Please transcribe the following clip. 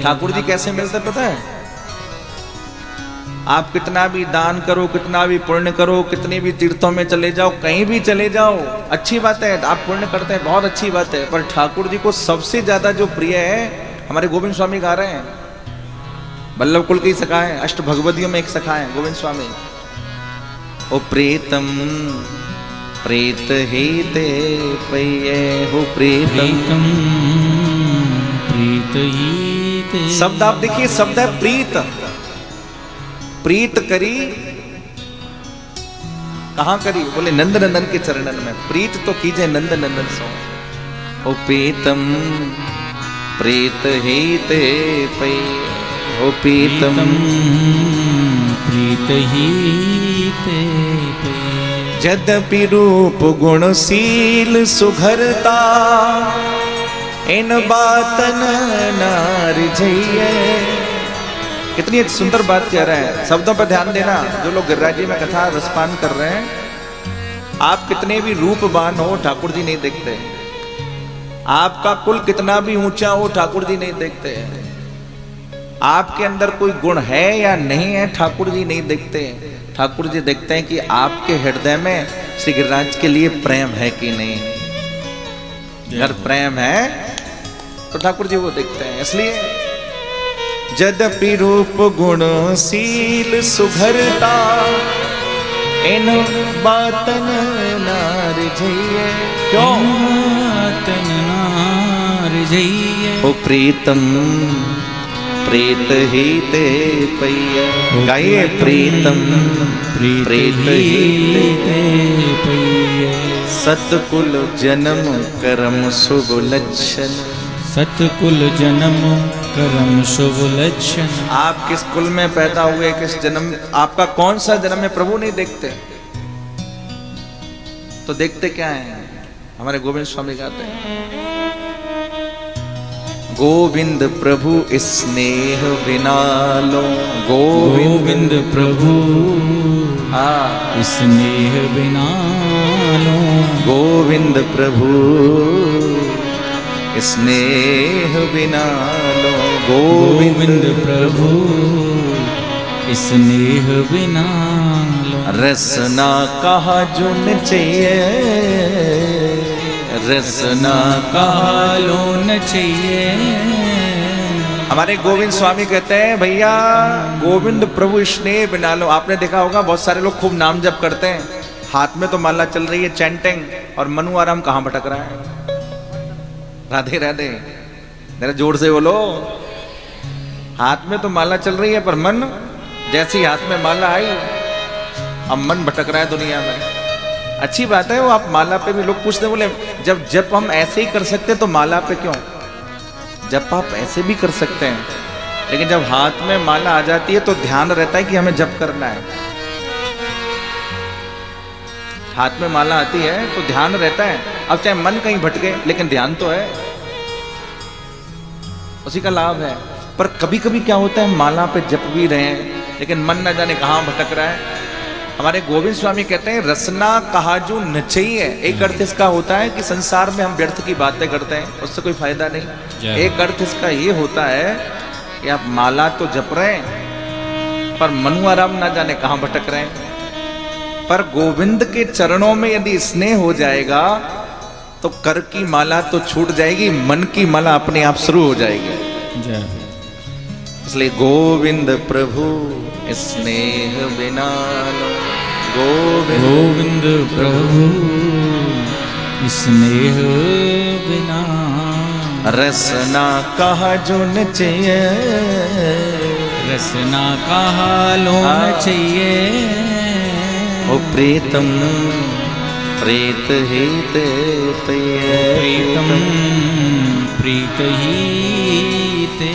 ठाकुर जी कैसे मिलते पता है? आप कितना भी दान करो, कितना भी पुण्य करो, कितने भी तीर्थों में चले जाओ, कहीं भी चले जाओ, अच्छी बात है, आप पुण्य करते हैं, बहुत अच्छी बात है, पर ठाकुर जी को सबसे ज्यादा जो प्रिय है, हमारे गोविंद स्वामी गा रहे हैं, वल्लभ कुल की सखा है, अष्ट भगवतियों में एक सखा है गोविंद स्वामी। ओ प्रीतम प्रीत हेते पये हो प्रीतम प्रीत हीते। शब्द आप देखिए, शब्द है प्रीत, प्रीत करी कहां करी? बोले नंद नंदन के चरणन में, प्रीत तो कीजिए नंद नंदन सो। ओ प्रीतम प्रीत हेते पये हो प्रीतम प्रीत हीते पये। यद्यपि रूप गुणशील सुघरता इन बातन नार जइए। कितनी एक सुंदर बात कह रहे हैं, शब्दों पर ध्यान देना। जो लोग गिरिराज जी में कथा रसपान कर रहे हैं, आप कितने भी रूपवान हो, ठाकुर जी नहीं देखते। आपका कुल कितना भी ऊंचा हो, ठाकुर जी नहीं देखते। आपके अंदर कोई गुण है या नहीं है, ठाकुर जी नहीं देखते। ठाकुर जी देखते हैं कि आपके हृदय में श्री गिरिराज के लिए प्रेम है कि नहीं। अगर प्रेम है तो ठाकुर जी वो देखते हैं। इसलिए यद्यपि रूप गुणशील सुघरता इन बातन नार जइए। क्यों? बातन नार जइए। ओ प्रीतम प्रीत हीते पये। गाइए प्रीतम प्रीत हीते पये। सतकुल जन्म करम शुभ लक्षण। सतकुल जन्म करम शुभ लक्षण। आप किस कुल में पैदा हुए, किस जन्म, आपका कौन सा जन्म है, प्रभु नहीं देखते। तो देखते क्या है? हमारे गोविंद स्वामी गाते हैं, गोविंद प्रभु स्नेह बिना लो। गोविंद प्रभु हाँ, स्नेह बिना लो। गोविंद प्रभु स्नेह बिना लो। गोविंद प्रभु स्नेह बिना लो। रसना कहा जुन चाहिए, रसना कहा लोन चाहिए। हमारे गोविंद स्वामी कहते हैं, भैया गोविंद प्रभु स्नेह बिना लो। आपने देखा होगा बहुत सारे लोग खूब नाम जप करते हैं, हाथ में तो माला चल रही है चैंटिंग, और मनु आराम कहां भटक रहा है। राधे राधे, जरा जोर से बोलो। हाथ में तो माला चल रही है, पर मन, जैसी हाथ में माला आई, अब मन भटक रहा है दुनिया में। अच्छी बात है वो, आप माला पे भी लोग पूछते, बोले जब जब हम ऐसे ही कर सकते तो माला पे क्यों? जब आप ऐसे भी कर सकते हैं, लेकिन जब हाथ में माला आ जाती है तो ध्यान रहता है कि हमें जप करना है। हाथ में माला आती है तो ध्यान रहता है। अब चाहे मन कहीं भटके, लेकिन ध्यान तो है, उसी का लाभ है। पर कभी कभी क्या होता है, माला पे जप भी रहे हैं, लेकिन मन न जाने कहां भटक रहा है। हमारे गोविंद स्वामी कहते हैं, रसना कहा जो नचइए। एक अर्थ इसका होता है कि संसार में हम व्यर्थ की बातें करते हैं, उससे कोई फायदा नहीं। एक अर्थ इसका ये होता है कि आप माला तो जप रहे हैं, पर मनु आराम ना जाने कहां भटक रहे हैं। पर गोविंद के चरणों में यदि स्नेह हो जाएगा तो कर की माला तो छूट जाएगी, मन की माला अपने आप शुरू हो जाएगी। इसलिए गोविंद प्रभु स्नेह बिना लो। गोविंद प्रभु स्नेह बिना। रसना कहा जुन चाहिए, रसना कहा लोन चाहिए। ओ प्रीतम प्रीत हेते पये। प्रीतम प्रीत हीते।